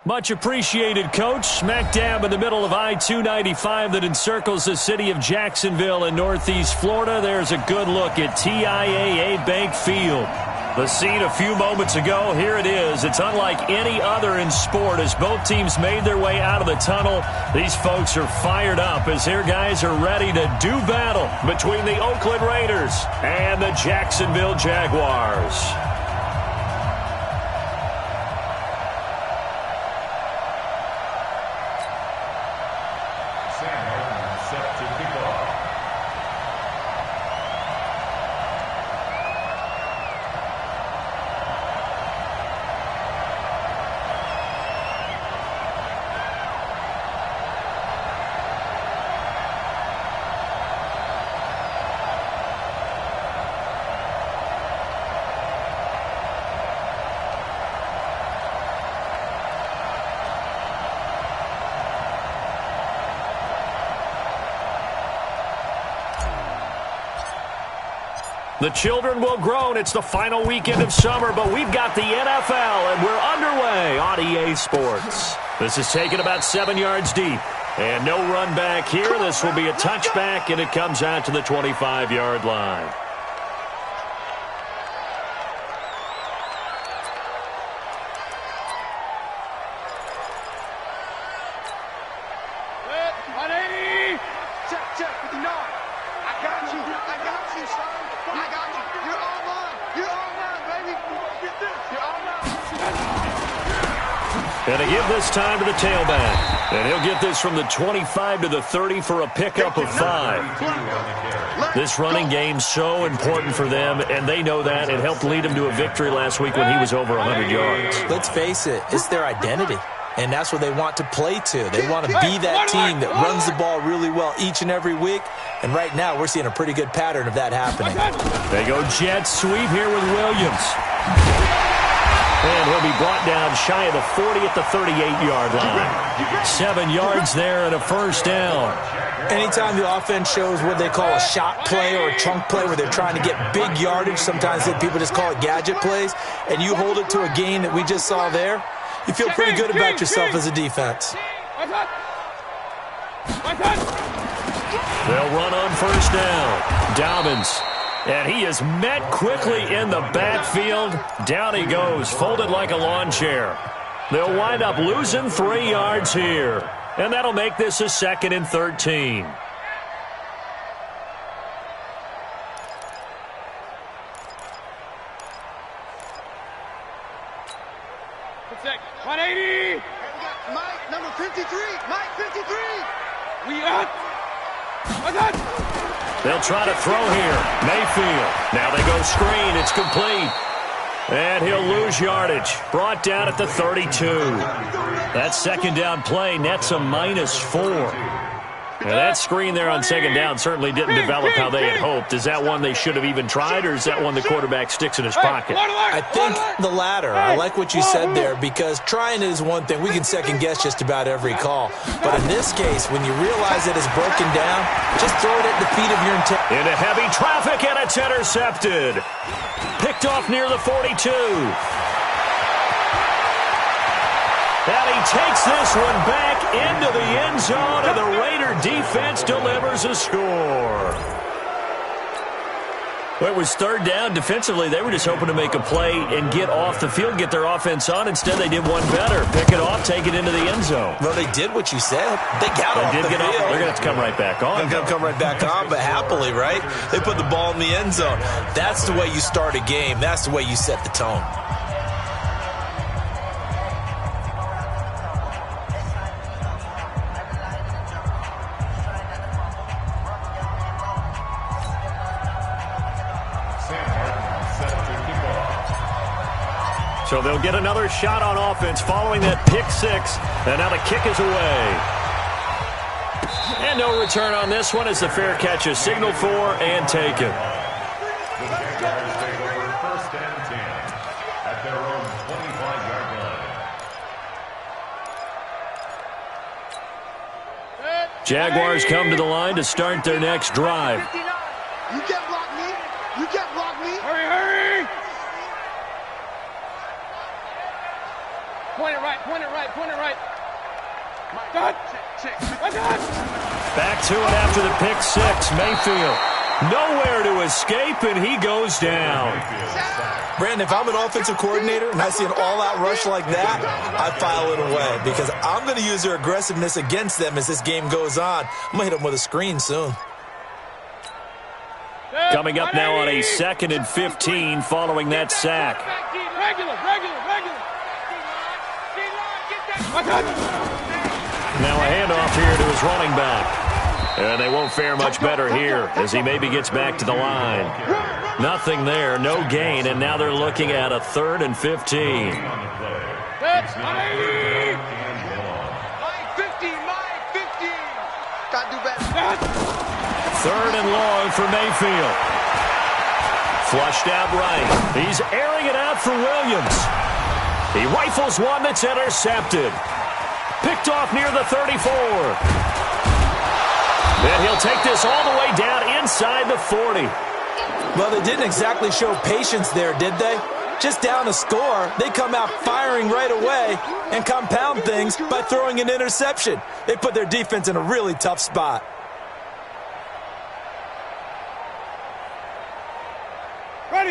Much appreciated, Coach. Smack dab in the middle of I-295 that encircles the city of Jacksonville in Northeast Florida. There's a good look at TIAA Bank Field. The scene a few moments ago, here it is. It's unlike any other in sport as both teams made their way out of the tunnel. These folks are fired up as their guys are ready to do battle between the Oakland Raiders and the Jacksonville Jaguars. The children will groan. It's the final weekend of summer, but we've got the NFL, and we're underway on EA Sports. This is taken about 7 yards deep, and no run back here. This will be a touchback, and it comes out to the 25-yard line. And to give this time to the tailback. And he'll get this from the 25 to the 30 for a pickup of 5. This running game's so important for them, and they know that. It helped lead him to a victory last week when he was over 100 yards. Let's face it, it's their identity. And that's what they want to play to. They want to be that team that runs the ball really well each and every week. And right now, we're seeing a pretty good pattern of that happening. They go jet sweep here with Williams. And he'll be brought down shy of the 40 at the 38-yard line. 7 yards there and a first down. Anytime the offense shows what they call a shot play or a chunk play where they're trying to get big yardage, sometimes people just call it gadget plays, and you hold it to a gain that we just saw there, you feel pretty good about yourself as a defense. They'll run on first down. Dobbins. And he is met quickly in the backfield. Down he goes, folded like a lawn chair. They'll wind up losing 3 yards here. And that'll make this a 2nd and 13. Mike, number 53. Mike, 53. They'll try to throw here. Mayfield. Now they go screen. It's complete. And he'll lose yardage. Brought down at the 32. That second down play nets a -4. And that screen there on second down certainly didn't develop how they had hoped. Is that one they should have even tried, or is that one the quarterback sticks in his pocket? I think the latter. I like what you said there, because trying it is one thing. We can second-guess just about every call. But in this case, when you realize that it's broken down, just throw it at the feet of your intent. Into heavy traffic, and it's intercepted. Picked off near the 42. And he takes this one back into the end zone, and the Raider defense delivers a score. Well, it was third down. Defensively, they were just hoping to make a play and get off the field, get their offense on. Instead, they did one better. Pick it off, take it into the end zone. Well, they did what you said. They got off the field. They're going to have to come right back on. They're going to come right back on, but happily, right? They put the ball in the end zone. That's the way you start a game. That's the way you set the tone. So they'll get another shot on offense following that pick six. And now the kick is away. And no return on this one as the fair catch is signaled for and taken. First and 10 at their own 25-yard line. Jaguars come to the line to start their next drive. You can't block me. You can't block me. Hurry, hurry. Point it right Point it right. God. Back to it after the pick six. Mayfield nowhere to escape, and he goes down. Brandon, if I'm an offensive coordinator and I see an all-out rush like that, I file it away because I'm going to use their aggressiveness against them as this game goes on. I'm going to hit them with a screen soon. Coming up now on a 2nd and 15 following that sack. Regular. Now a handoff here to his running back. And they won't fare much better here as he maybe gets back to the line. Nothing there, no gain, and now they're looking at a 3rd and 15. That's my 50. Gotta do better. 3rd and long for Mayfield. Flushed out right. He's airing it out for Williams. He rifles one that's intercepted. Picked off near the 34. And he'll take this all the way down inside the 40. Well, they didn't exactly show patience there, did they? Just down a score, they come out firing right away and compound things by throwing an interception. They put their defense in a really tough spot.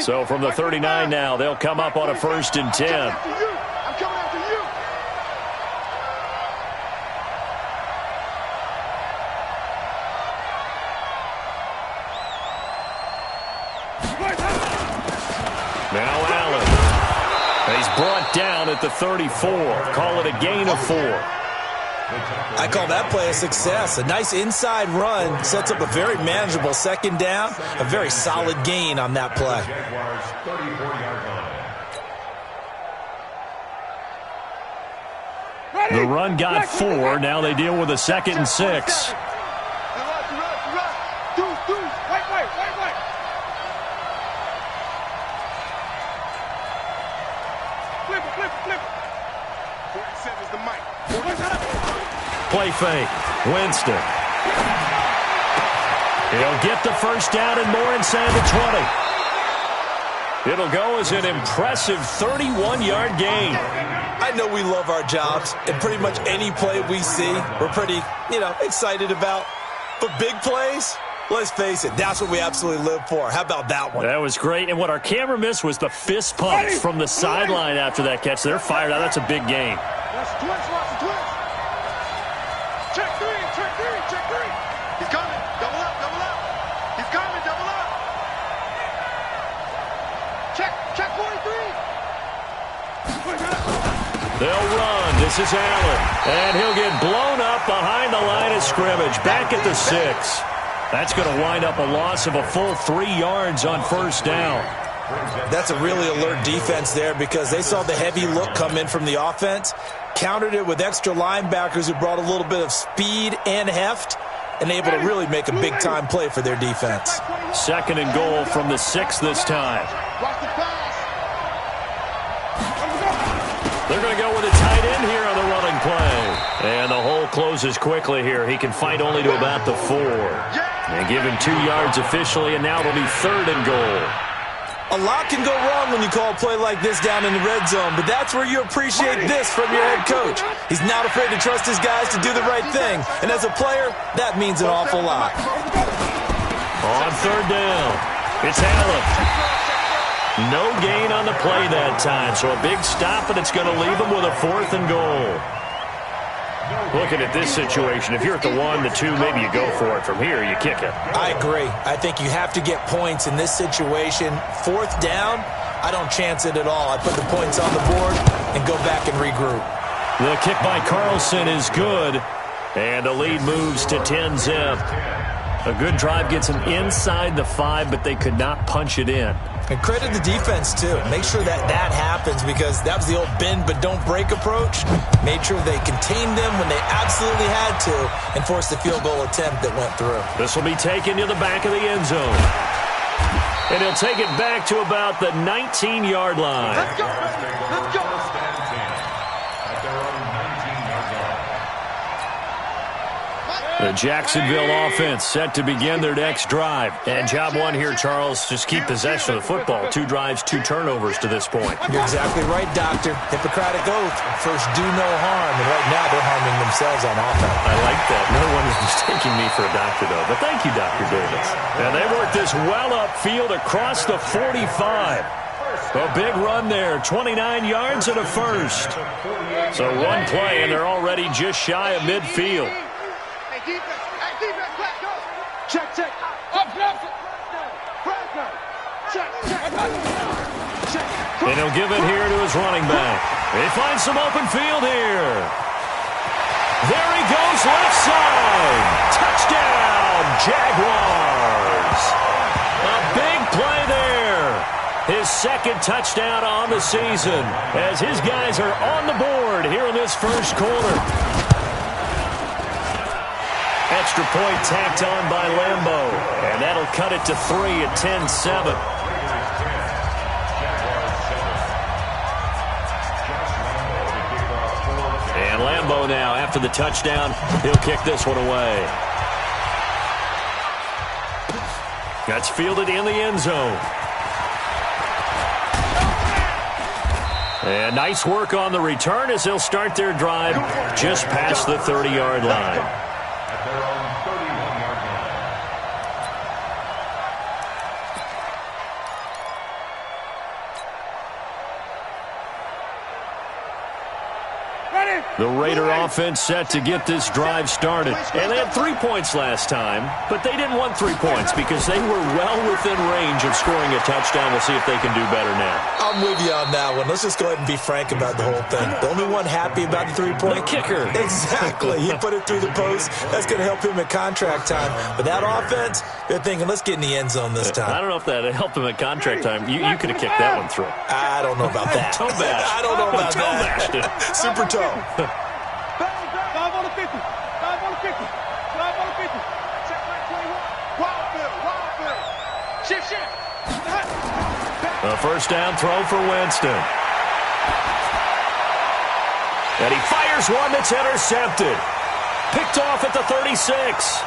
So from the 39 now, they'll come up on a 1st and 10. I'm coming after you. Now Allen. He's brought down at the 34. Call it a gain of 4. I call that play a success. A nice inside run sets up a very manageable 2nd down. A very solid gain on that play. Jaguars 34-yard line. The run got 4. Now they deal with a 2nd and 6. Flip. 47's the mic. Play fake. Winston. He'll get the 1st down and more inside the 20. It'll go as an impressive 31-yard gain. I know we love our jobs, and pretty much any play we see, we're pretty, excited about. But big plays, let's face it, that's what we absolutely live for. How about that one? That was great. And what our camera missed was the fist pump from the sideline after that catch. They're fired out. That's a big gain. That's twins. Check three. He's coming. Double up. He's coming. Double up. Check 43. They'll run. This is Allen. And he'll get blown up behind the line of scrimmage. Back at the 6. That's going to wind up a loss of a full 3 yards on 1st down. That's a really alert defense there because they saw the heavy look come in from the offense, countered it with extra linebackers who brought a little bit of speed and heft, and able to really make a big-time play for their defense. 2nd and goal from the 6 this time. Watch the pass. They're going to go with a tight end here on the running play. And the hole closes quickly here. He can fight only to about the 4. And give him 2 yards officially, and now it'll be 3rd and goal. A lot can go wrong when you call a play like this down in the red zone, but that's where you appreciate this from your head coach. He's not afraid to trust his guys to do the right thing, and as a player, that means an awful lot. On 3rd down, it's Allen. No gain on the play that time, so a big stop, and it's going to leave them with a 4th and goal. Looking at this situation, if you're at the 1, the 2, maybe you go for it. From here, you kick it. I agree. I think you have to get points in this situation. 4th down, I don't chance it at all. I put the points on the board and go back and regroup. The kick by Carlson is good, and the lead moves to 10-zip. A good drive gets them inside the 5, but they could not punch it in. And credit the defense, too. Make sure that happens because that was the old bend but don't break approach. Made sure they contained them when they absolutely had to and forced the field goal attempt that went through. This will be taken to the back of the end zone. And he'll take it back to about the 19-yard line. Let's go. At their own 19-yard line. The Jacksonville offense set to begin their next drive. And job one here, Charles, just keep possession of the football. 2 drives, 2 turnovers to this point. You're exactly right, Doctor. Hippocratic oath. First, do no harm. And right now, they're harming themselves on offense. I like that. No one is mistaking me for a doctor, though. But thank you, Dr. Davis. And they work this well upfield across the 45. A big run there. 29 yards and a first. So one play, and they're already just shy of midfield. Check, check. Up, left. Check, check. And he'll give it here to his running back. He finds some open field here. There he goes, left side. Touchdown, Jaguars. A big play there. His second touchdown on the season as his guys are on the board here in this first quarter. Extra point tacked on by Lambeau. And that'll cut it to 3 at 10-7. And Lambeau now, after the touchdown, he'll kick this one away. That's fielded in the end zone. And nice work on the return as they'll start their drive just past the 30-yard line. The Raider offense set to get this drive started. And they had 3 points last time, but they didn't want 3 points because they were well within range of scoring a touchdown. We'll see if they can do better now. I'm with you on that one. Let's just go ahead and be frank about the whole thing. The only one happy about the 3-point? The kicker. Exactly. He put it through the post. That's going to help him at contract time. But that offense, they're thinking, let's get in the end zone this time. I don't know if that helped him at contract time. You could have kicked that one through. I don't know about that. Toe bash. I don't know about toe that. bashed it. Super toe. 5 on the 50. 5 on the 50. 5 on the 50. Check right 21. Wild. Shift. A first down throw for Winston. And he fires one that's intercepted. Picked off at the 36.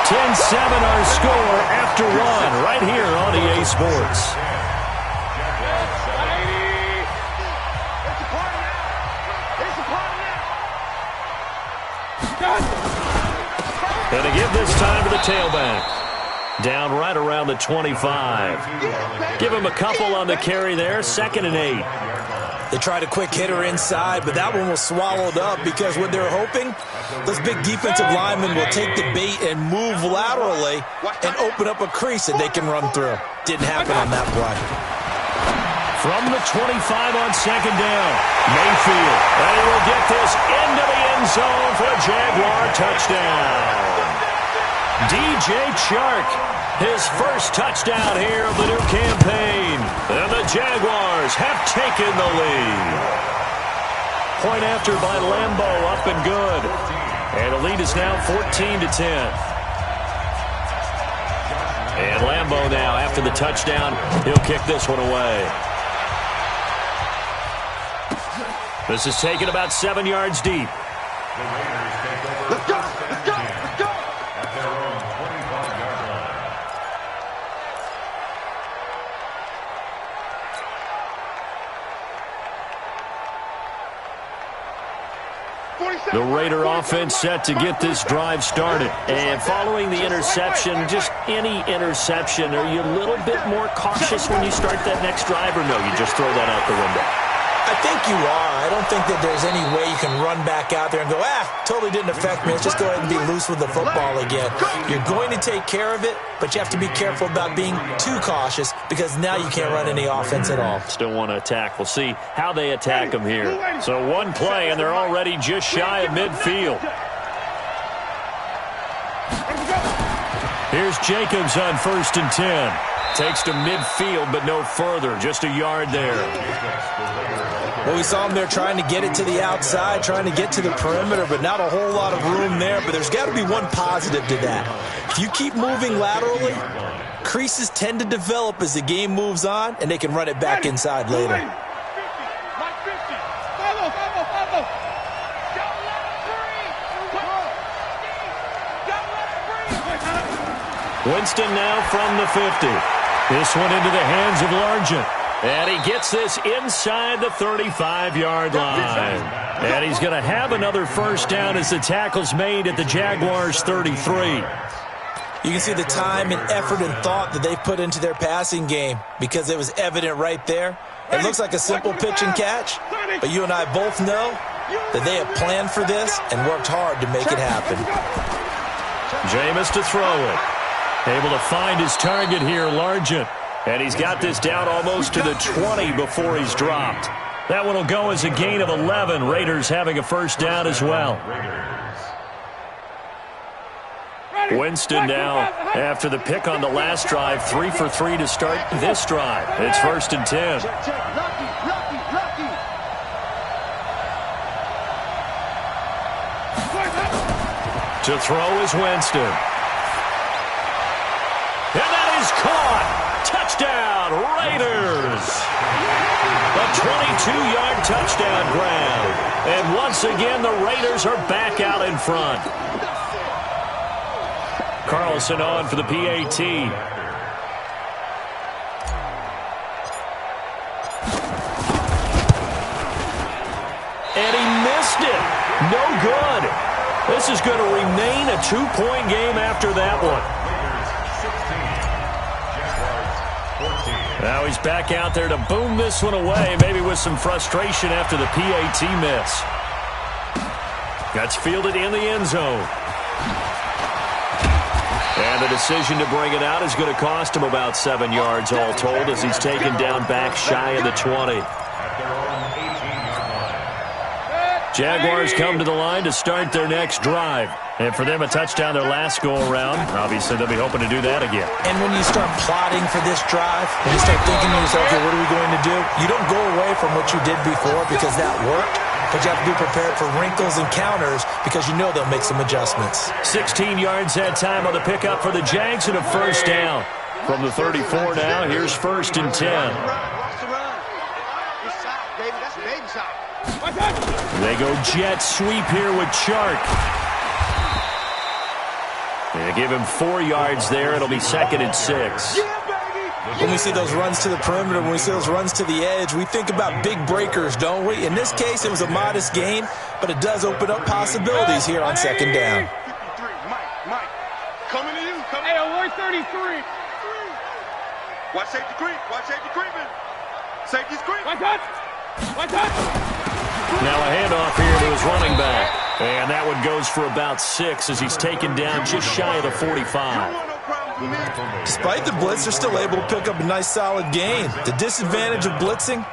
Our score after 1 right here on EA Sports. And to give this time to the tailback. Down right around the 25. Give him a couple on the carry there. 2nd and 8. They tried a quick hitter inside, but that one was swallowed up because what they're hoping, those big defensive linemen will take the bait and move laterally and open up a crease that they can run through. Didn't happen on that play. From the 25 on 2nd down, Mayfield. And he will get this into the end zone for a Jaguar touchdown. DJ Chark, his first touchdown here of the new campaign. And the Jaguars have taken the lead. Point after by Lambeau, up and good. And the lead is now 14-10. And Lambeau now, after the touchdown, he'll kick this one away. This is taken about 7 yards deep. Let's go. At their own 25-yard line. The Raider offense set to get this drive started. And following the interception, just any interception, are you a little bit more cautious when you start that next drive, or no, you just throw that out the window? I think you are. I don't think that there's any way you can run back out there and go, totally didn't affect me. Let's just go ahead and be loose with the football again. You're going to take care of it, but you have to be careful about being too cautious because now you can't run any offense at all. Still want to attack. We'll see how they attack them here. So one play, and they're already just shy of midfield. Here's Jacobs on 1st and 10. Takes to midfield, but no further. Just a yard there. Well, we saw him there trying to get it to the outside, trying to get to the perimeter, but not a whole lot of room there. But there's got to be one positive to that. If you keep moving laterally, creases tend to develop as the game moves on, and they can run it back inside later. 50. Winston now from the 50. This one into the hands of Largent. And he gets this inside the 35-yard line. And he's going to have another first down as the tackle's made at the Jaguars' 33. You can see the time and effort and thought that they put into their passing game because it was evident right there. It looks like a simple pitch and catch, but you and I both know that they have planned for this and worked hard to make it happen. Jameis to throw it. Able to find his target here, Largent. And he's got this down almost to the 20 before he's dropped. That one will go as a gain of 11. Raiders having a first down as well. Winston now, after the pick on the last drive, 3 for 3 to start this drive. It's 1st and 10. To throw is Winston. And that is caught. Touchdown, Raiders. A 22-yard touchdown grab. And once again, the Raiders are back out in front. Carlson on for the PAT. And he missed it. No good. This is going to remain a 2-point game after that one. Now he's back out there to boom this one away, maybe with some frustration after the PAT miss. That's fielded in the end zone. And the decision to bring it out is going to cost him about 7 yards all told as he's taken down back shy of the 20. Jaguars come to the line to start their next drive. And for them, a touchdown their last go-around. Obviously, they'll be hoping to do that again. And when you start plotting for this drive, when you start thinking to yourself, okay, what are we going to do? You don't go away from what you did before because that worked. But you have to be prepared for wrinkles and counters because you know they'll make some adjustments. 16 yards that time on the pickup for the Jags and a first down. From the 34 now, here's 1st and 10. They go jet sweep here with Chark. They give him 4 yards there. It'll be 2nd and 6. When we see those runs to the perimeter, when we see those runs to the edge, we think about big breakers, don't we? In this case, it was a modest gain, but it does open up possibilities here on 2nd down. Mike, coming to you. Hey, alert 33. Watch safety creep. Watch safety creeping. Safety's creep. Watch that. Watch that. Now a handoff here to his running back. And that one goes for about 6 as he's taken down just shy of the 45. Despite the blitz, they're still able to pick up a nice solid gain. The disadvantage of blitzing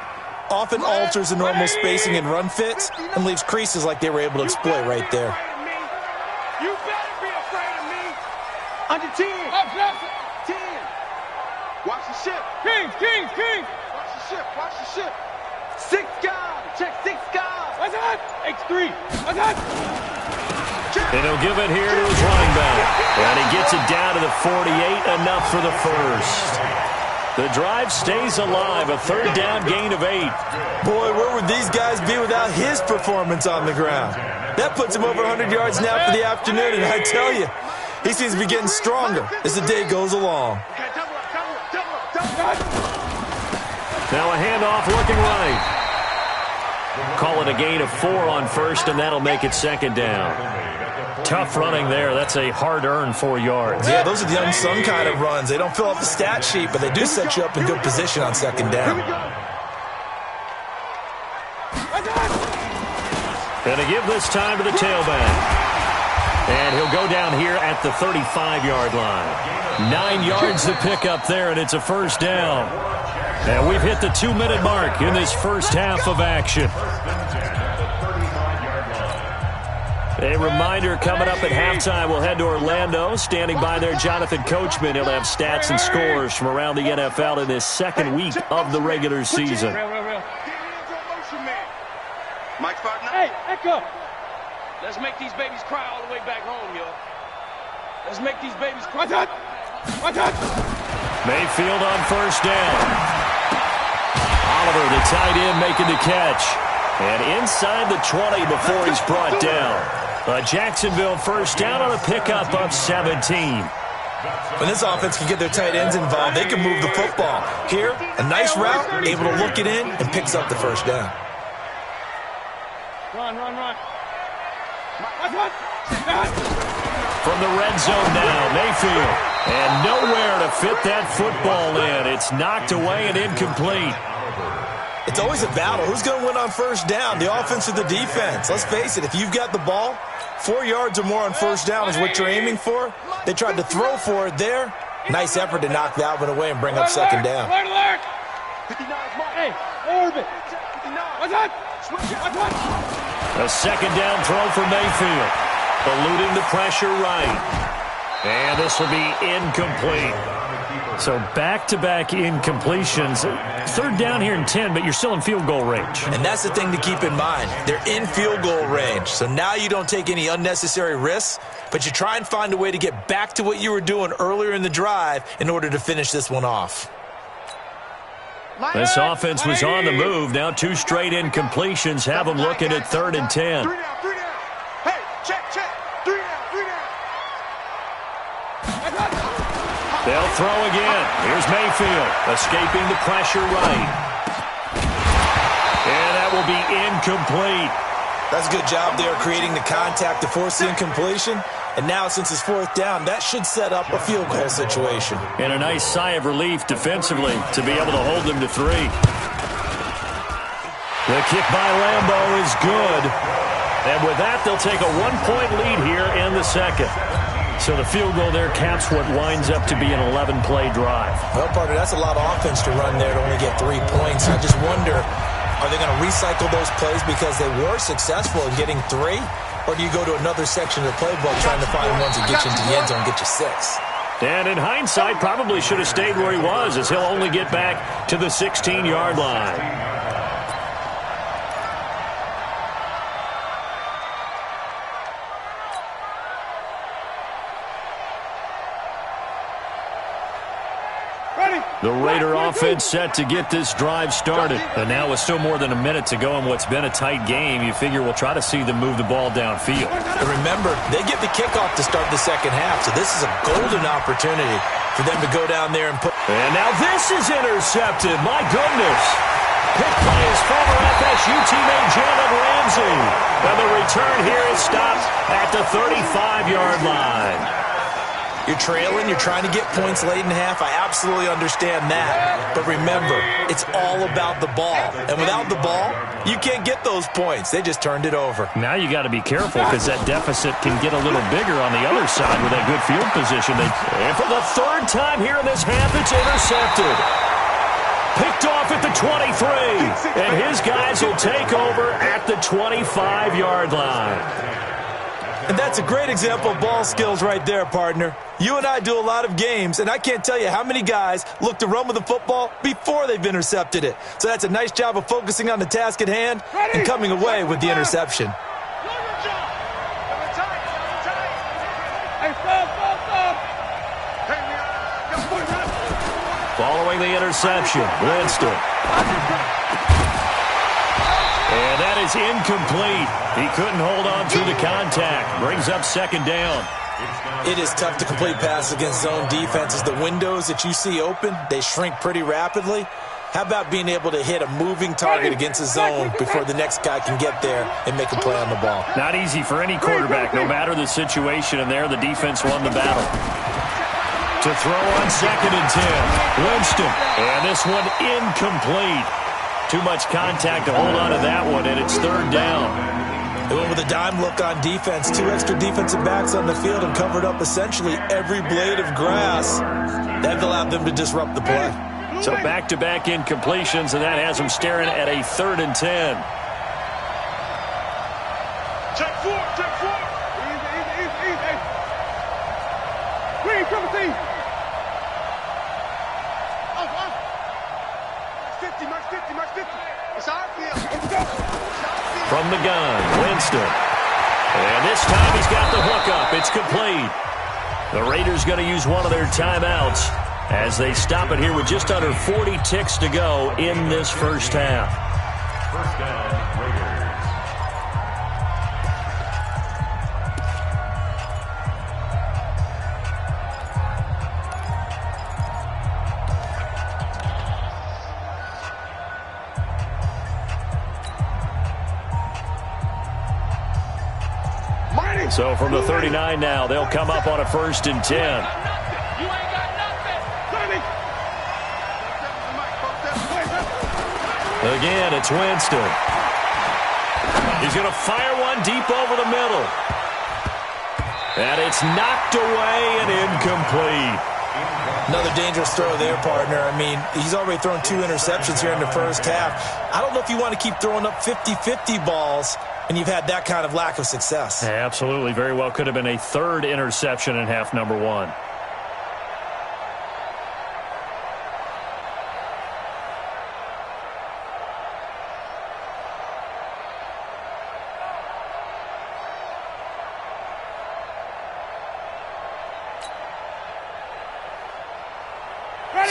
often alters the normal spacing and run fits and leaves creases like they were able to exploit right there. You better be afraid of me. Under 10. 10. Watch the ship. Kings. Watch the ship. Watch the ship. 6 guys. Check 6 guys. What's that? X3. What's that? And he'll give it here to his running back. And he gets it down to the 48, enough for the first. The drive stays alive, a 3rd down gain of 8. Boy, where would these guys be without his performance on the ground? That puts him over 100 yards now for the afternoon, and I tell you, he seems to be getting stronger as the day goes along. Now a handoff looking right. Call it a gain of 4 on 1st, and that'll make it 2nd down. Tough running there. That's a hard-earned 4 yards. Yeah, those are the unsung kind of runs. They don't fill up the stat sheet, but they do set you up in good position on 2nd down. And to give this time to the tailback. And he'll go down here at the 35-yard line. 9 yards to pick up there, and it's a first down. And we've hit the 2-minute mark in this first half of action. A reminder, coming up at halftime, we'll head to Orlando. Standing by there, Jonathan Coachman. He'll have stats and scores from around the NFL in this 2nd week of the regular season. Hey, Echo. Let's make these babies cry all the way back home, yo. Let's make these babies cry. Watch out! Mayfield on first down. Oliver, the tight end, making the catch. And inside the 20 before he's brought down. A Jacksonville first down on a pickup of 17. When this offense can get their tight ends involved, they can move the football. Here, a nice route, able to look it in, and picks up the first down. Run. From the red zone now, Mayfield. And nowhere to fit that football in. It's knocked away and incomplete. It's always a battle. Who's going to win on first down, the offense or the defense? Let's face it, if you've got the ball, 4 yards or more on first down is what you're aiming for. They tried to throw for it there. Nice effort to knock that one away and bring up second down. Hey, orbit. A second down throw for Mayfield. Eluding the pressure right. And this will be incomplete. So back-to-back incompletions. Third down here in 10, but you're still in field goal range. And that's the thing to keep in mind. They're in field goal range. So now you don't take any unnecessary risks, but you try and find a way to get back to what you were doing earlier in the drive in order to finish this one off. This offense was on the move. Now 2 straight incompletions have them looking at 3rd and 10. 3 down. Hey, check. 3 down. They'll throw again. Here's Mayfield, escaping the pressure right. And that will be incomplete. That's a good job there creating the contact to force the incompletion. And now, since it's 4th down, that should set up a field goal situation. And a nice sigh of relief defensively to be able to hold them to 3. The kick by Lambo is good. And with that, they'll take a 1-point lead here in the second. So the field goal there caps what winds up to be an 11-play drive. Well, partner, that's a lot of offense to run there to only get 3 points. I just wonder, are they going to recycle those plays because they were successful in getting 3? Or do you go to another section of the playbook trying to find ones that get you into the end zone and get you 6? And in hindsight, probably should have stayed where he was, as he'll only get back to the 16-yard line. The Raider offense set to get this drive started. And now with still more than a minute to go in what's been a tight game, you figure we'll try to see them move the ball downfield. And remember, they get the kickoff to start the second half, so this is a golden opportunity for them to go down there and put... And now this is intercepted. My goodness. Picked by his former FSU teammate Jalen Ramsey. And the return here is stopped at the 35-yard line. You're trailing, you're trying to get points late in half. I absolutely understand that. But remember, it's all about the ball. And without the ball, you can't get those points. They just turned it over. Now you got to be careful because that deficit can get a little bigger on the other side with that good field position. And for the 3rd time here in this half, it's intercepted. Picked off at the 23. And his guys will take over at the 25-yard line. And that's a great example of ball skills right there, partner. You and I do a lot of games, and I can't tell you how many guys look to run with the football before they've intercepted it. So that's a nice job of focusing on the task at hand and coming away with the interception. Following the interception, Winston. And that is incomplete. He couldn't hold on through the contact. Brings up second down. It is tough to complete passes against zone defenses. The windows that you see open, they shrink pretty rapidly. How about being able to hit a moving target against a zone before the next guy can get there and make a play on the ball? Not easy for any quarterback, no matter the situation. And there, the defense won the battle. To throw on 2nd and 10. Winston. And this one incomplete. Too much contact to hold on to that one, and it's 3rd down. They went with a dime look on defense. 2 extra defensive backs on the field and covered up essentially every blade of grass. That allowed them to disrupt the play. So back-to-back incompletions, and that has them staring at a 3rd and 10. Check 4. Easy. Green, come and see. 50. It's our field. Let's go. From the gun, Winston. And this time he's got the hookup. It's complete. The Raiders going to use one of their timeouts as they stop it here with just under 40 ticks to go in this first half. First down, Raiders. So from the 39 now, they'll come up on a 1st and 10. Again, it's Winston. He's going to fire one deep over the middle. And it's knocked away and incomplete. Another dangerous throw there, partner. I mean, he's already thrown 2 interceptions here in the first half. I don't know if you want to keep throwing up 50-50 balls when you've had that kind of lack of success. Absolutely. Very well could have been a 3rd interception in half number 1.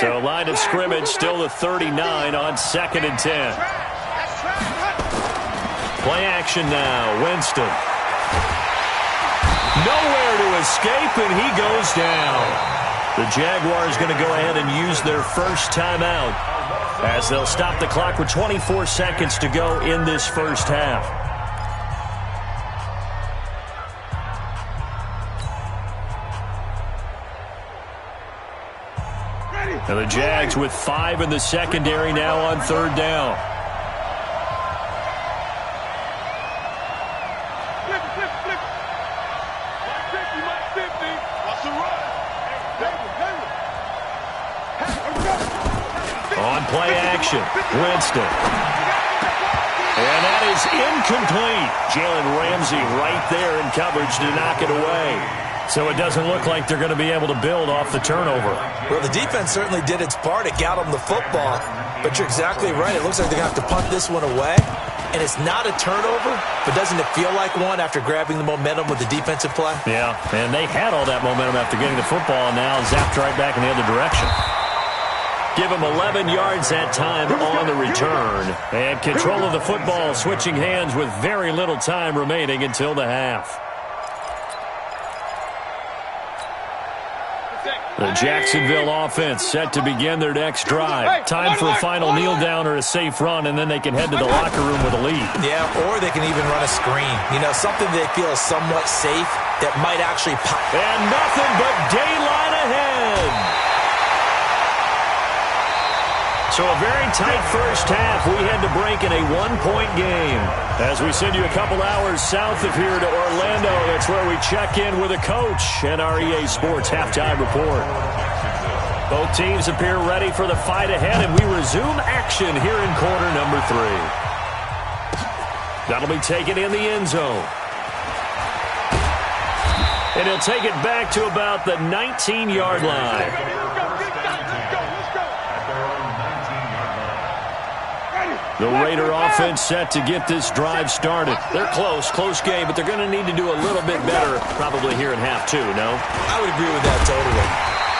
So line of scrimmage still the 39 on 2nd and 10. Play action now. Winston. Nowhere to escape, and he goes down. The Jaguars going to go ahead and use their first timeout as they'll stop the clock with 24 seconds to go in this first half. Now the Jags with 5 in the secondary now on 3rd down. On play action, Winston. And that is incomplete. Jalen Ramsey right there in coverage to knock it away. So it doesn't look like they're going to be able to build off the turnover. Well, the defense certainly did its part. It got them the football. But you're exactly right. It looks like they're going to have to punt this one away. And it's not a turnover, but doesn't it feel like one after grabbing the momentum with the defensive play? Yeah, and they had all that momentum after getting the football, and now zapped right back in the other direction. Give him 11 yards that time on the return. And control of the football, switching hands with very little time remaining until the half. The Jacksonville offense set to begin their next drive. Time for a final kneel down or a safe run, and then they can head to the locker room with a lead. Yeah, or they can even run a screen. You know, something they feel is somewhat safe that might actually pop. And nothing but daylight ahead. So a very tight first half. We had to break in a 1-point game. As we send you a couple hours south of here to Orlando, that's where we check in with a coach and our EA Sports halftime report. Both teams appear ready for the fight ahead, and we resume action here in quarter number 3. That'll be taken in the end zone. And he'll take it back to about the 19-yard line. The Raider offense set to get this drive started. They're close game, but they're going to need to do a little bit better probably here in half 2, no? I would agree with that totally.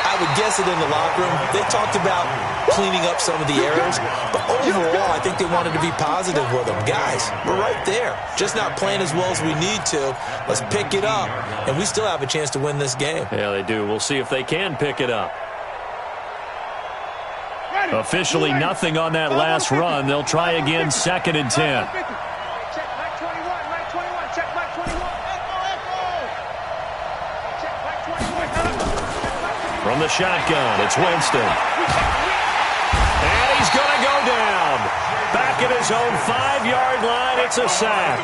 I would guess it in the locker room. They talked about cleaning up some of the errors, but overall, I think they wanted to be positive with them. Guys, we're right there. Just not playing as well as we need to. Let's pick it up, and we still have a chance to win this game. Yeah, they do. We'll see if they can pick it up. Officially nothing on that last run. They'll try again, 2nd and 10. From the shotgun, it's Winston. And he's going to go down. Back at his own 5-yard line, it's a sack.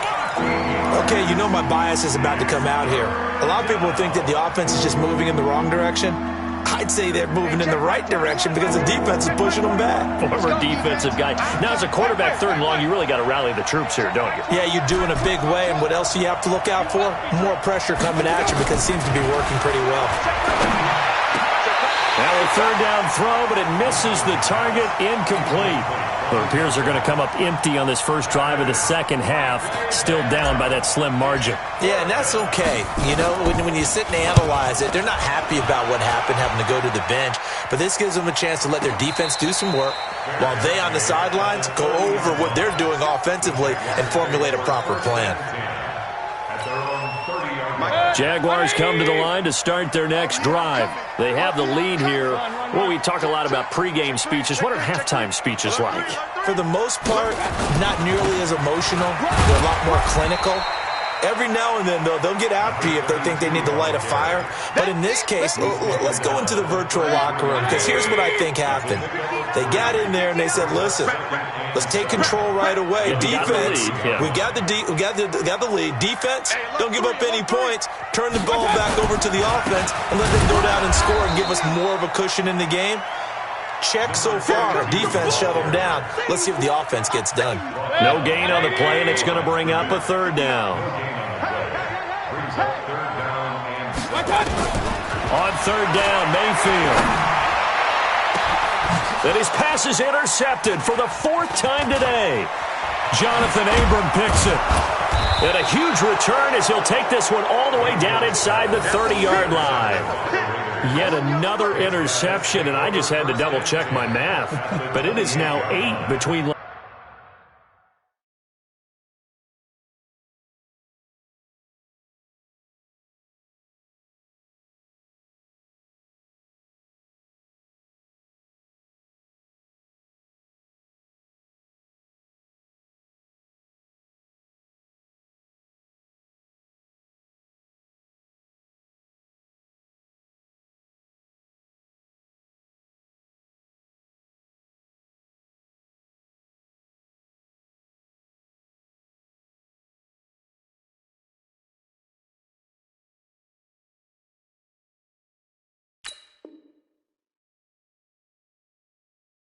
Okay, you know my bias is about to come out here. A lot of people think that the offense is just moving in the wrong direction. I'd say they're moving in the right direction because the defense is pushing them back. Former defensive guy. Now, as a quarterback 3rd and long, you really got to rally the troops here, don't you? Yeah, you do in a big way. And what else do you have to look out for? More pressure coming at you because it seems to be working pretty well. Now a 3rd down throw, but it misses the target. Incomplete. It appears they're going to come up empty on this first drive of the second half, still down by that slim margin. Yeah, and that's okay. You know, when you sit and analyze it, they're not happy about what happened, having to go to the bench. But this gives them a chance to let their defense do some work while they on the sidelines go over what they're doing offensively and formulate a proper plan. Jaguars come to the line to start their next drive. They have the lead here. Well, we talk a lot about pregame speeches. What are halftime speeches like? For the most part, not nearly as emotional. They're a lot more clinical. Every now and then, though, they'll get after you if they think they need to light a fire. But in this case, let's go into the virtual locker room, because here's what I think happened. They got in there and they said, listen, let's take control right away. Defense, we got the lead. Defense, don't give up any points. Turn the ball back over to the offense and let them go down and score and give us more of a cushion in the game. Check so far. Defense shut them down. Let's see if the offense gets done. No gain on the play, and it's going to bring up a third down. On third down, Mayfield. And his pass is intercepted for the 4th time today. Jonathan Abram picks it. And a huge return as he'll take this one all the way down inside the 30-yard line. Yet another interception, and I just had to double-check my math. But it is now 8 between...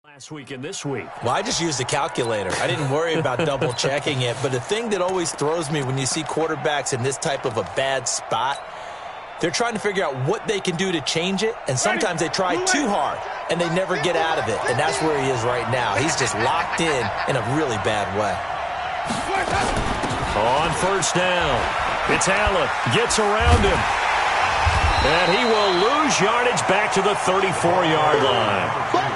last week and this week. Well, I just used a calculator. I didn't worry about double-checking it. But the thing that always throws me when you see quarterbacks in this type of a bad spot, they're trying to figure out what they can do to change it, and sometimes they try too hard, and they never get out of it. And that's where he is right now. He's just locked in a really bad way. On first down, it's Allen. Gets around him. And he will lose yardage back to the 34-yard line.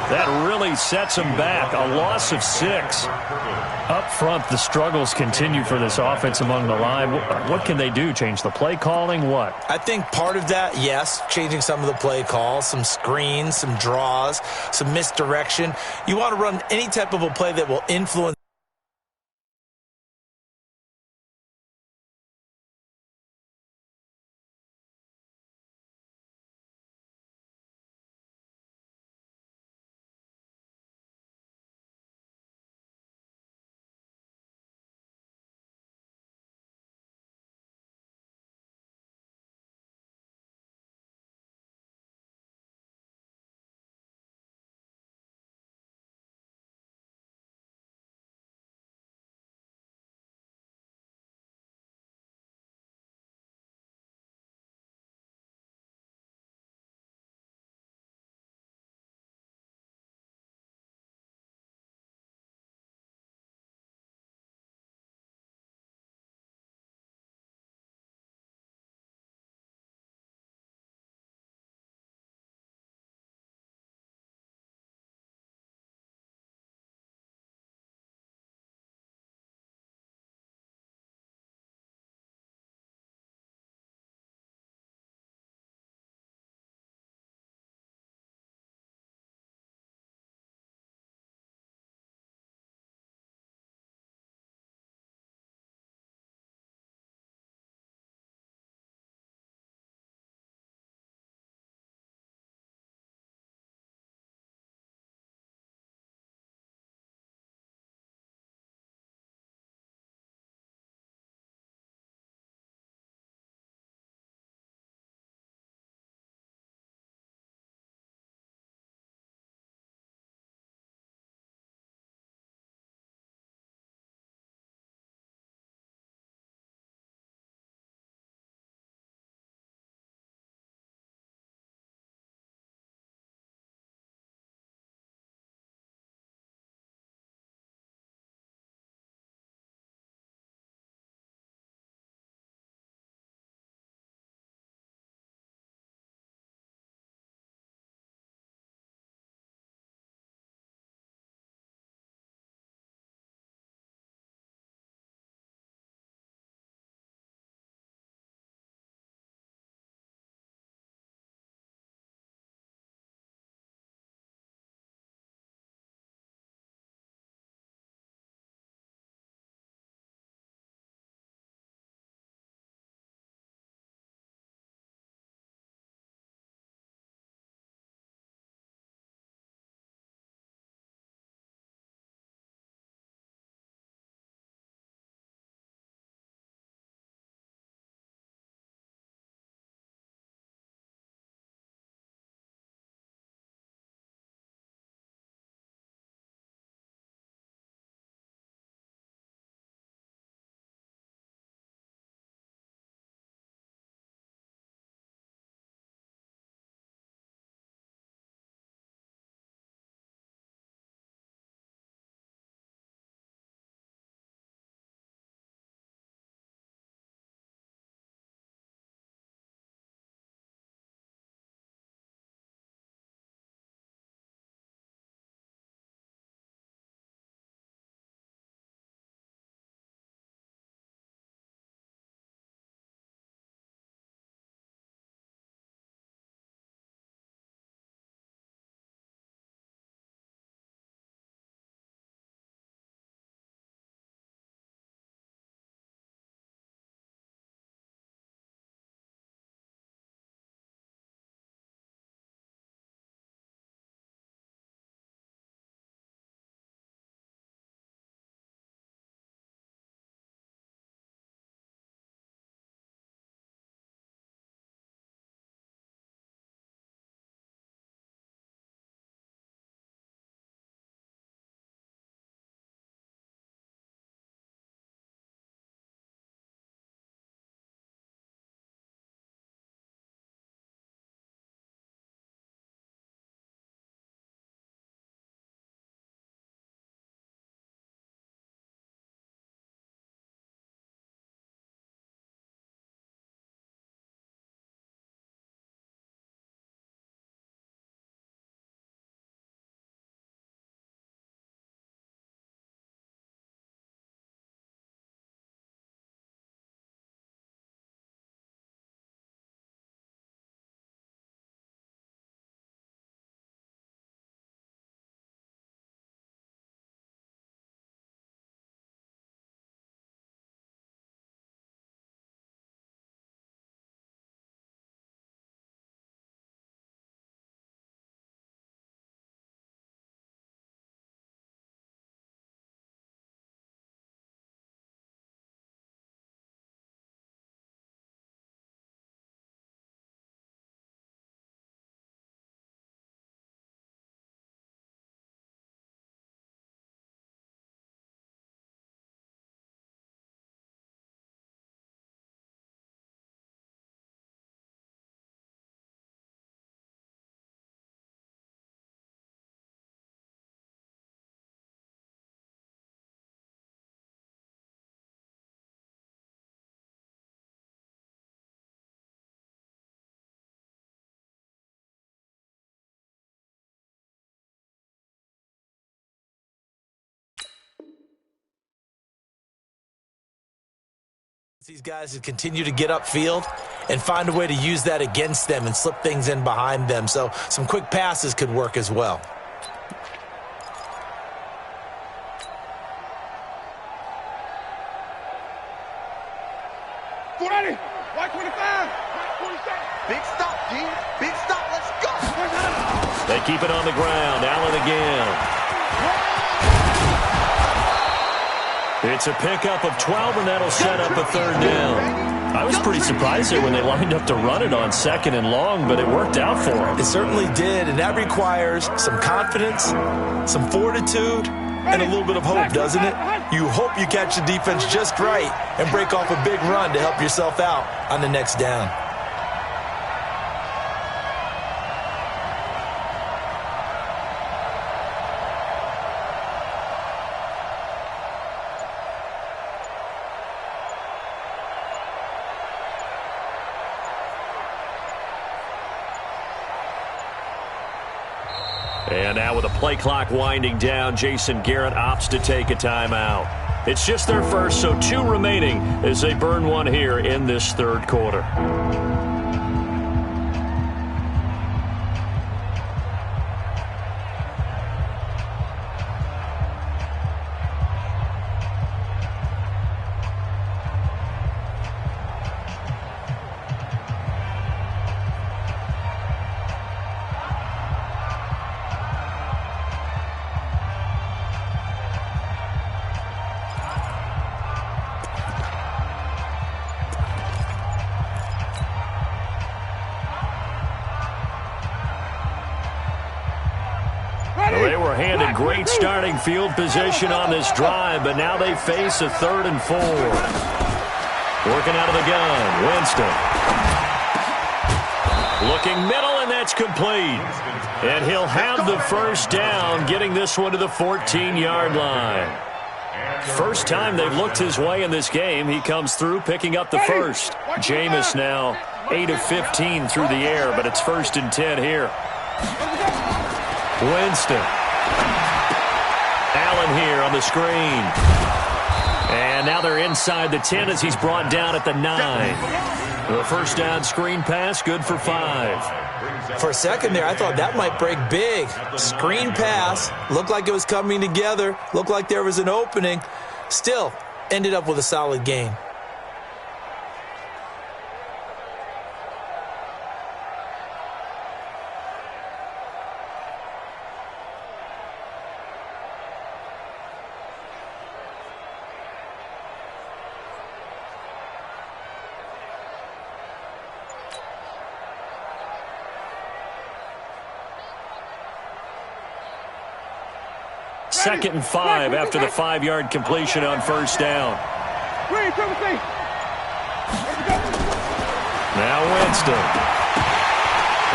That really sets him back. A loss of 6. Up front, the struggles continue for this offense among the line. What can they do? Change the play calling? What? I think part of that, yes, changing some of the play calls, some screens, some draws, some misdirection. You want to run any type of a play that will influence These guys that continue to get upfield and find a way to use that against them and slip things in behind them. So some quick passes could work as well. Big stop, G. Big stop. Let's go. They keep it on the ground. Allen again. It's a pickup of 12, and that'll set up a third down. I was pretty surprised there when they lined up to run it on 2nd and long, but it worked out for them. It certainly did, and that requires some confidence, some fortitude, and a little bit of hope, doesn't it? You hope you catch the defense just right and break off a big run to help yourself out on the next down. And now with the play clock winding down, Jason Garrett opts to take a timeout. It's just their first, so 2 remaining as they burn one here in this third quarter. They were handed great starting field position on this drive, but now they face a 3rd and 4. Working out of the gun, Winston. Looking middle, and that's complete. And he'll have the first down, getting this one to the 14-yard line. First time they've looked his way in this game. He comes through, picking up the first. Jameis now 8 of 15 through the air, but it's 1st and 10 here. Winston. Allen here on the screen. And now they're inside the 10 as he's brought down at the 9. The first down screen pass, good for 5. For a second there, I thought that might break big. Screen pass, looked like it was coming together, looked like there was an opening. Still, ended up with a solid gain. Second and 5 after the 5-yard completion on first down. Now Winston.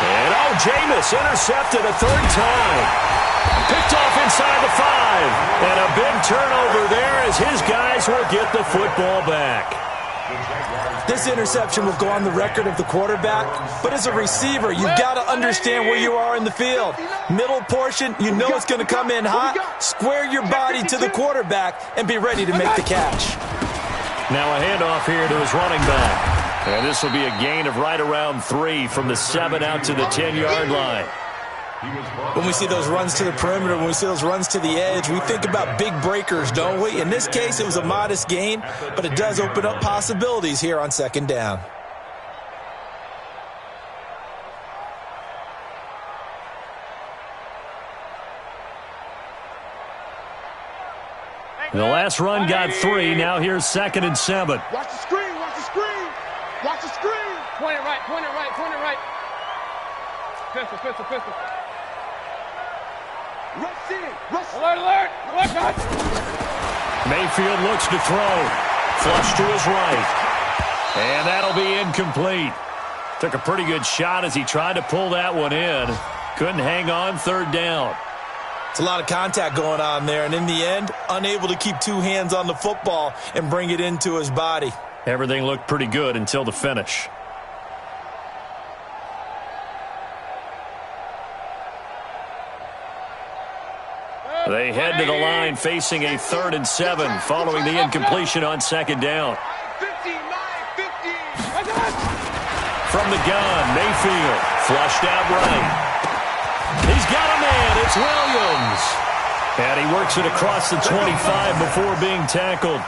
And Jameis intercepted a 3rd time. Picked off inside the 5. And a big turnover there as his guys will get the football back. This interception will go on the record of the quarterback, but as a receiver, you've got to understand where you are in the field. Middle portion, you know it's going to come in hot. Square your body to the quarterback and be ready to make the catch. Now a handoff here to his running back. And this will be a gain of right around 3 from the 7 out to the 10-yard line. When we see those runs to the perimeter, when we see those runs to the edge, we think about big breakers, don't we? In this case, it was a modest gain, but it does open up possibilities here on 2nd down. The last run got 3. Now here's 2nd and 7. Watch the screen. Watch the screen. Watch the screen. Point it right. Point it right. Point it right. Pistol. Pistol. Pistol. Rush in. Rush. Alert. Alert. Watch out. Mayfield looks to throw. Flush to his right. And that'll be incomplete. Took a pretty good shot as he tried to pull that one in. Couldn't hang on, 3rd down. It's a lot of contact going on there, and in the end, unable to keep 2 hands on the football and bring it into his body. Everything looked pretty good until the finish. They head to the line facing a 3rd and 7 following the incompletion on 2nd down. 15, 9. From the gun, Mayfield flushed out right. He's got a man. It's Williams. And he works it across the 25 before being tackled.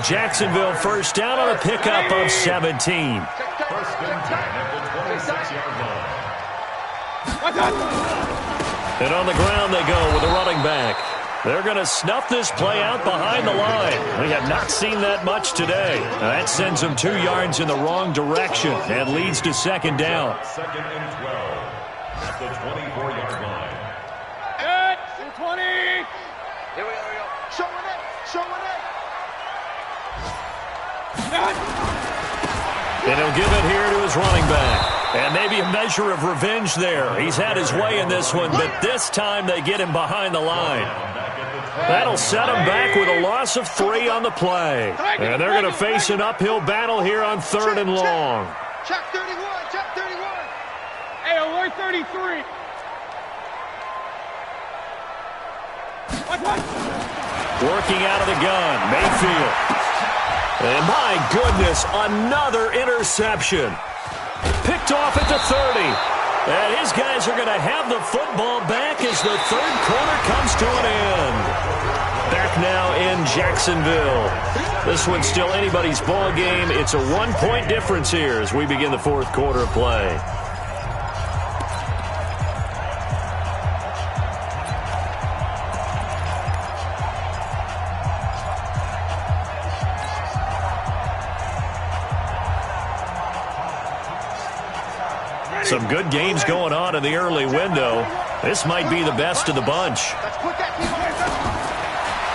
Jacksonville first down on a pickup of 17. First and 10 at the 26-yard line. And on the ground they go with a running back. They're going to snuff this play out behind the line. We have not seen that much today. That sends them 2 yards in the wrong direction and leads to second down. Second and 12 at the 24-yard line. Good. 20. Here we go. Showing it. Showing it. And he'll give it here to his running back. And maybe a measure of revenge there. He's had his way in this one, but this time they get him behind the line. That'll set him back with a loss of 3 on the play. And they're going to face an uphill battle here on 3rd and long. Check 31. Check 31. Hey, alert 33. Working out of the gun, Mayfield. And my goodness, another interception. Picked off at the 30. And his guys are going to have the football back as the 3rd quarter comes to an end. Back now in Jacksonville. This one's still anybody's ball game. It's a 1-point difference here as we begin the 4th quarter of play. Some good games going on in the early window. This might be the best of the bunch.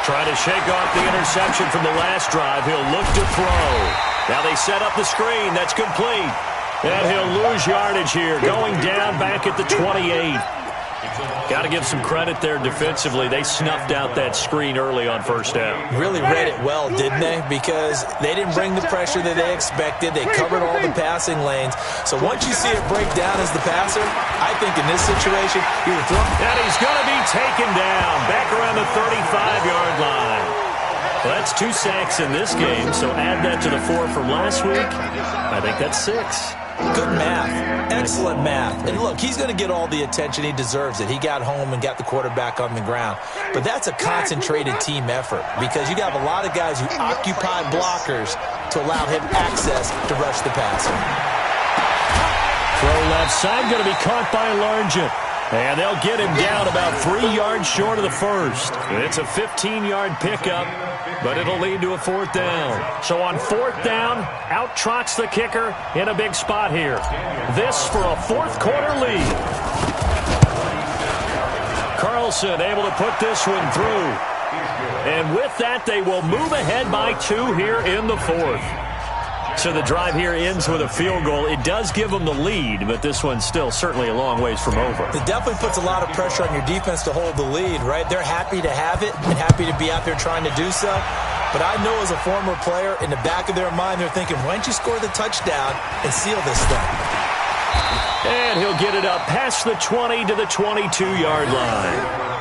Trying to shake off the interception from the last drive. He'll look to throw. Now they set up the screen. That's complete. And he'll lose yardage here. Going down back at the 28. Got to give some credit there defensively. They snuffed out that screen early on first down. Really read it well, didn't they? Because they didn't bring the pressure that they expected. They covered all the passing lanes. So once you see it break down as the passer, I think in this situation, he would throw. And he's going to be taken down back around the 35-yard line. Well, that's 2 sacks in this game, so add that to the 4 from last week. I think that's 6. Good math. Excellent math. And look, he's going to get all the attention. He deserves it. He got home and got the quarterback on the ground. But that's a concentrated team effort because you have a lot of guys who occupy blockers to allow him access to rush the passer. Throw left side, going to be caught by Largent. And they'll get him down about 3 yards short of the first. It's a 15-yard pickup, but it'll lead to a 4th down. So on 4th down, out trots the kicker in a big spot here. This for a 4th quarter lead. Carlson able to put this one through. And with that, they will move ahead by 2 here in the 4th. So the drive here ends with a field goal. It does give them the lead, but this one's still certainly a long ways from over. It definitely puts a lot of pressure on your defense to hold the lead, right? They're happy to have it and happy to be out there trying to do so. But I know as a former player, in the back of their mind, they're thinking, why don't you score the touchdown and seal this thing? And he'll get it up past the 20 to the 22-yard line.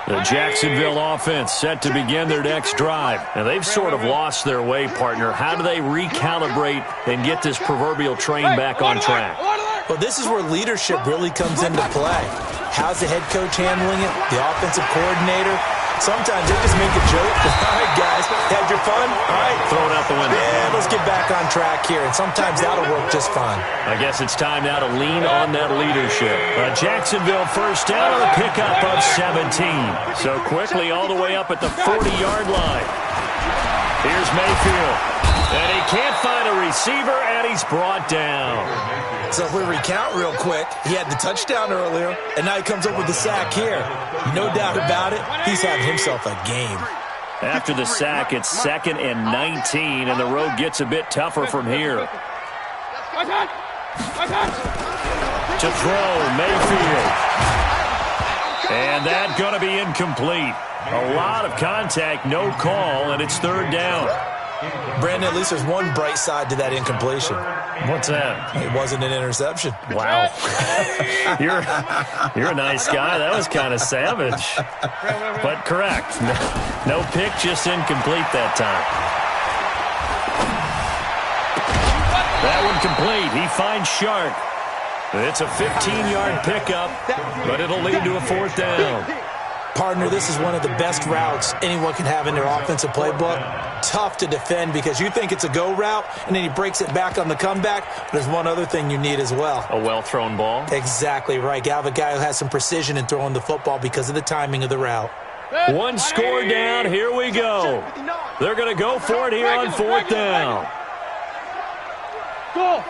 The Jacksonville offense set to begin their next drive. And they've sort of lost their way, partner. How do they recalibrate and get this proverbial train back on track? Well, this is where leadership really comes into play. How's the head coach handling it? The offensive coordinator? Sometimes they just make a joke. All right, guys, had your fun? All right. Throw it out the window. Yeah, let's get back on track here. And sometimes that'll work just fine. I guess it's time now to lean on that leadership. Jacksonville first down on a pickup of 17. So quickly all the way up at the 40-yard line. Here's Mayfield. And he can't find a receiver, and he's brought down. So if we recount real quick, he had the touchdown earlier, and now he comes up with the sack here. No doubt about it, he's having himself a game. After the sack, it's 2nd and 19, and the road gets a bit tougher from here. To throw, Mayfield. And that's going to be incomplete. A lot of contact, no call, and it's 3rd down. Brandon, at least there's one bright side to that incompletion. What's that? It wasn't an interception. Wow. You're a nice guy. That was kind of savage. But correct. No pick, just incomplete that time. That one complete. He finds Shark. It's a 15-yard pickup, but it'll lead to a 4th down. Partner, this is one of the best routes anyone can have in their offensive playbook. Tough to defend because you think it's a go route, and then he breaks it back on the comeback. But there's one other thing you need as well. A well-thrown ball? Exactly right. You have a guy who has some precision in throwing the football because of the timing of the route. One score down. Here we go. They're going to go for it here on 4th down. Go.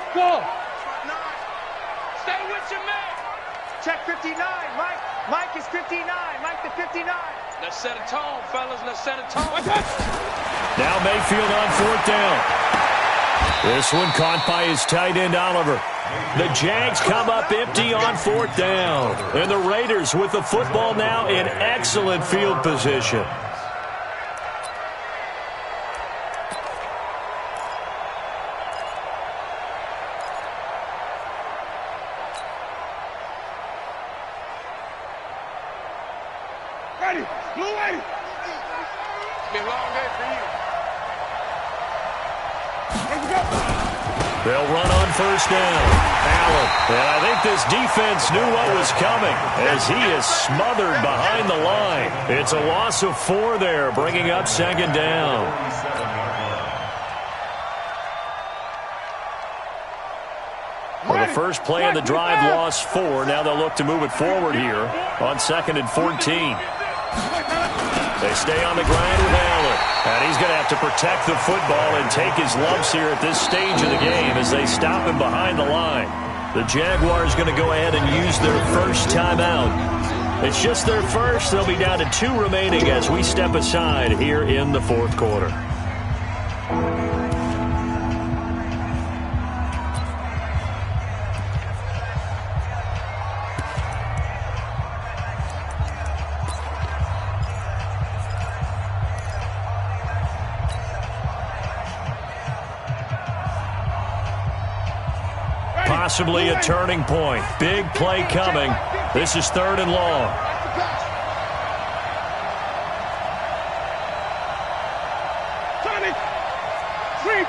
Stay with your man. Check 59, Mike. Mike is 59. Mike the 59. Let's set a tone, fellas. Let's set a tone. Now Mayfield on 4th down. This one caught by his tight end, Oliver. The Jags come up empty on 4th down. And the Raiders with the football now in excellent field position. Ready. Blue ready. It's been a long day for you. Let's go. They'll run on 1st down. Allen. And I think this defense knew what was coming as he is smothered behind the line. It's a loss of 4 there, bringing up 2nd down. Well, the first play of the drive lost 4. Now they'll look to move it forward here on 2nd and 14. They stay on the grind with Allen. And he's going to have to protect the football and take his lumps here at this stage of the game as they stop him behind the line. The Jaguars going to go ahead and use their first timeout. It's just their first. They'll be down to 2 remaining as we step aside here in the 4th quarter. Possibly a turning point. Big play coming. This is 3rd and long. Tommy. Green,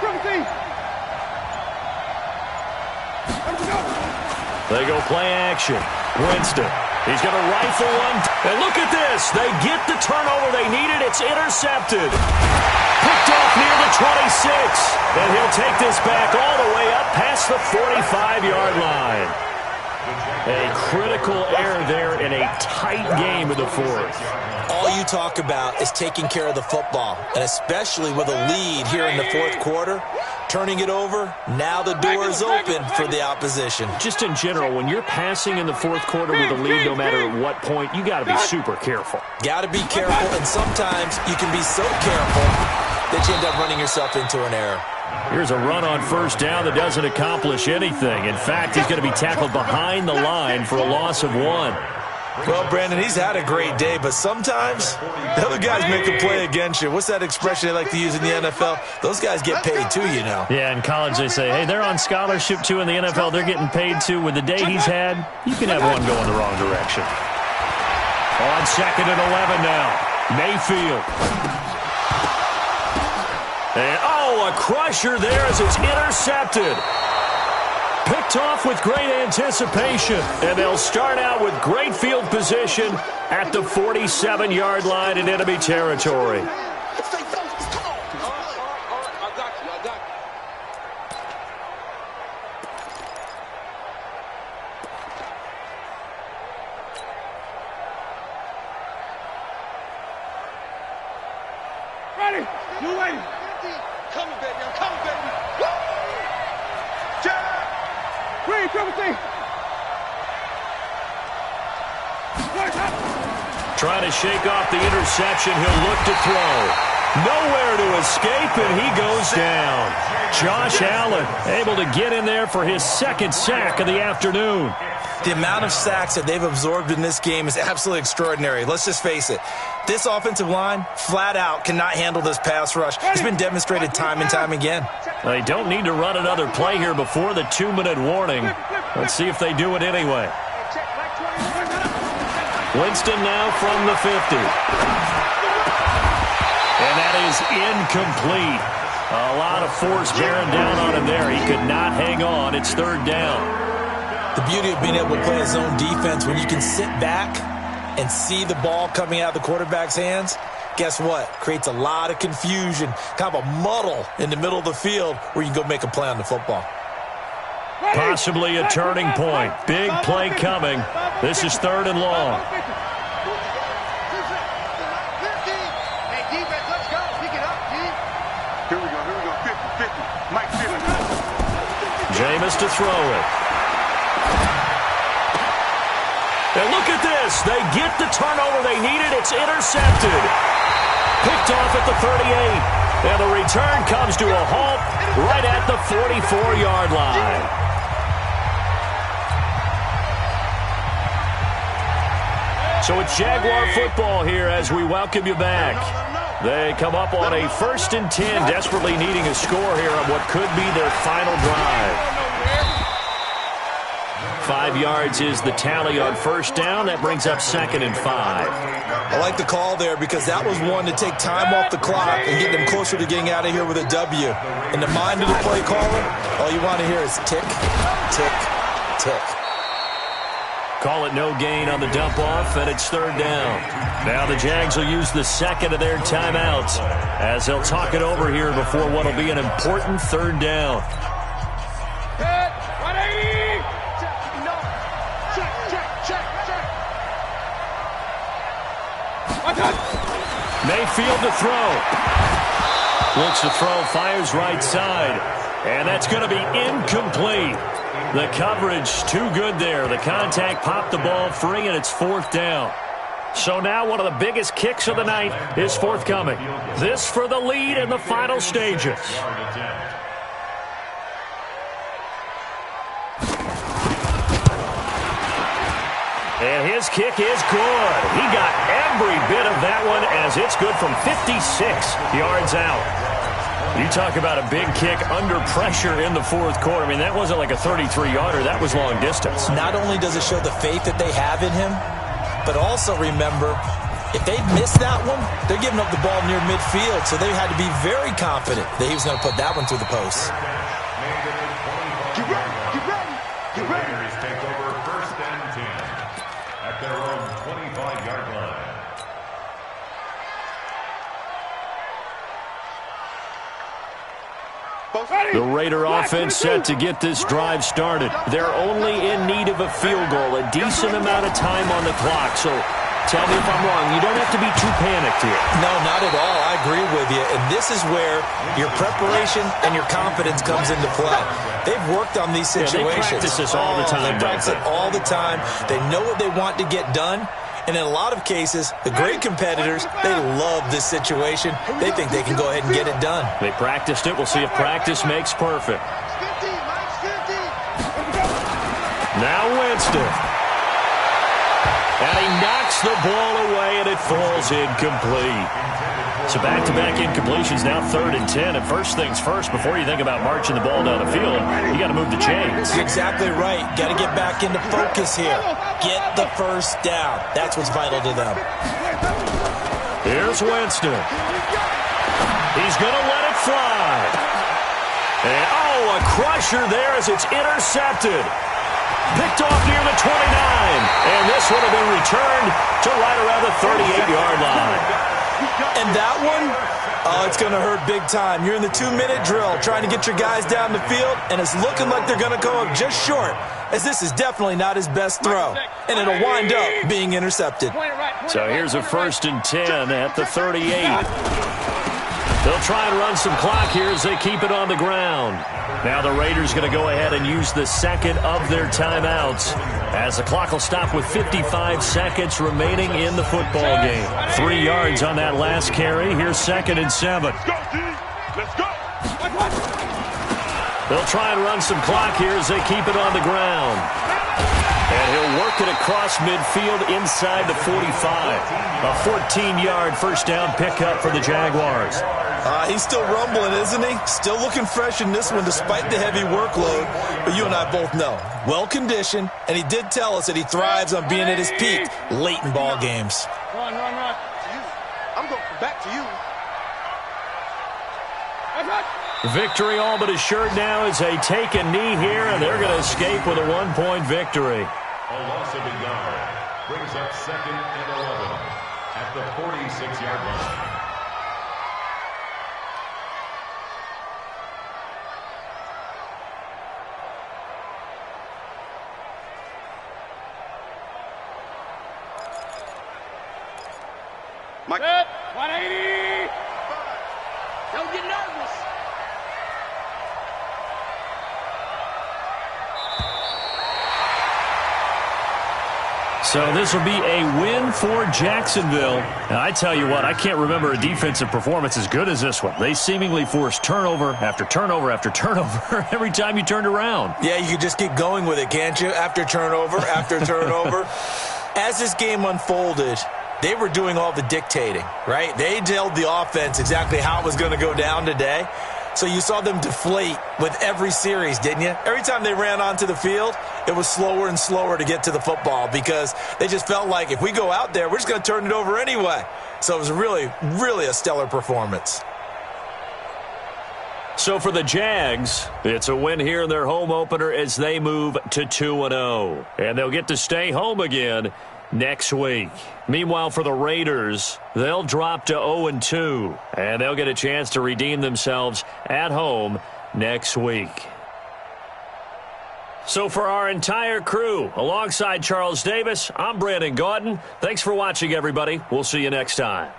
They go play action. Winston. He's going to rifle one. And look at this. They get the turnover they needed. It's intercepted. Picked off near the 26. And he'll take this back all the way up past the 45-yard line. A critical error there in a tight game in the 4th. All you talk about is taking care of the football, and especially with a lead here in the 4th quarter, turning it over, now the door is open for the opposition. Just in general, when you're passing in the 4th quarter with a lead, no matter at what point, you got to be super careful. Got to be careful, and sometimes you can be so careful that you end up running yourself into an error. Here's a run on 1st down that doesn't accomplish anything. In fact, he's going to be tackled behind the line for a loss of 1. Well, Brandon, he's had a great day, but sometimes the other guys make a play against you. What's that expression they like to use in the NFL? Those guys get paid too, you know. Yeah, in college they say, hey, they're on scholarship too. In the NFL, they're getting paid too. With the day he's had, you can have one go in the wrong direction. On 2nd and 11 now. Mayfield. And, a crusher there as it's intercepted. Picked off with great anticipation, and they'll start out with great field position at the 47-yard line in enemy territory. Ready. You ready. Coming, baby. I'm coming, baby. Woo! Green, everything. Trying to shake off the interception. He'll look to throw. Nowhere to escape, and he goes down. Josh Allen able to get in there for his second sack of the afternoon. The amount of sacks that they've absorbed in this game is absolutely extraordinary. Let's just face it. This offensive line, flat out, cannot handle this pass rush. It's been demonstrated time and time again. They don't need to run another play here before the 2-minute warning. Let's see if they do it anyway. Winston now from the 50. And that is incomplete. A lot of force bearing down on him there. He could not hang on. It's third down. The beauty of being able to play a zone defense when you can sit back and see the ball coming out of the quarterback's hands, guess what? Creates a lot of confusion, kind of a muddle in the middle of the field where you can go make a play on the football. Possibly a turning point. Big play coming. This is third and long. Here we go, 50-50. Mike Jameis to throw it. And look at this. They get the turnover they needed. It's intercepted. Picked off at the 38. And the return comes to a halt right at the 44-yard line. So it's Jaguar football here as we welcome you back. They come up on a 1st and 10, desperately needing a score here on what could be their final drive. 5 yards is the tally on first down. That brings up 2nd and 5. I like the call there because that was one to take time off the clock and get them closer to getting out of here with a W. In the mind of the play caller, all you want to hear is tick, tick, tick. Call it no gain on the dump off, and it's third down. Now the Jags will use the second of their timeouts as they'll talk it over here before what will be an important third down. Mayfield to throw. Looks to throw, fires right side. And that's going to be incomplete. The coverage too good there. The contact popped the ball free, and it's fourth down. So now one of the biggest kicks of the night is forthcoming. This for the lead in the final stages. And his kick is good. He got every bit of that one as it's good from 56 yards out. You talk about a big kick under pressure in the fourth quarter. I mean, that wasn't like a 33-yarder. That was long distance. Not only does it show the faith that they have in him, but also remember, if they miss that one, they're giving up the ball near midfield, so they had to be very confident that he was going to put that one through the post. Get ready, get ready, get ready. Raiders take over 1st and 10 at their own 25-yard line. The Raider offense set to get this drive started. They're only in need of a field goal, a decent amount of time on the clock. So tell me if I'm wrong. You don't have to be too panicked here. No, not at all. I agree with you. And this is where your preparation and your confidence comes into play. They've worked on these situations. They practice this all the time. They practice it all the time. They know what they want to get done. And in a lot of cases, the great competitors, they love this situation. They think they can go ahead and get it done. They practiced it. We'll see if practice makes perfect. Now Winston. And he knocks the ball away, and it falls incomplete. So back-to-back incompletions, now 3rd and 10. And first things first, before you think about marching the ball down the field, you got to move the chains. You're exactly right. Got to get back into focus here. Get the first down. That's what's vital to them. Here's Winston. He's going to let it fly. And, a crusher there as it's intercepted. Picked off near the 29. And this would have been returned to right around the 38-yard line. And that one, it's going to hurt big time. You're in the 2-minute drill trying to get your guys down the field, and it's looking like they're going to go up just short, as this is definitely not his best throw. And it'll wind up being intercepted. So here's a 1st and 10 at the 38. They'll try and run some clock here as they keep it on the ground. Now the Raiders going to go ahead and use the second of their timeouts as the clock will stop with 55 seconds remaining in the football game. 3 yards on that last carry. Here's 2nd and 7. Let's go, D. Let's go. They'll try and run some clock here as they keep it on the ground. And he'll work it across midfield inside the 45. A 14-yard first down pickup for the Jaguars. He's still rumbling, isn't he? Still looking fresh in this one despite the heavy workload. But you and I both know, well-conditioned, and he did tell us that he thrives on being at his peak late in ball games. Run. I'm going back to you. Victory all but assured now as they take a knee here, and they're going to escape with a 1-point victory. A loss of a yard brings up 2nd and 11 at the 46-yard line. Mike. 180. Don't get nervous. So this will be a win for Jacksonville. And I tell you what, I can't remember a defensive performance as good as this one. They seemingly forced turnover after turnover after turnover every time you turned around. Yeah, you could just keep going with it, can't you? After turnover, after turnover. As this game unfolded, they were doing all the dictating, right? They told the offense exactly how it was going to go down today. So you saw them deflate with every series, didn't you? Every time they ran onto the field, it was slower and slower to get to the football because they just felt like if we go out there, we're just going to turn it over anyway. So it was really, really a stellar performance. So for the Jags, it's a win here in their home opener as they move to 2-0. And they'll get to stay home again next week. Meanwhile, for the Raiders, they'll drop to 0-2, and they'll get a chance to redeem themselves at home next week. So for our entire crew, alongside Charles Davis, I'm Brandon Gaudin. Thanks for watching, everybody. We'll see you next time.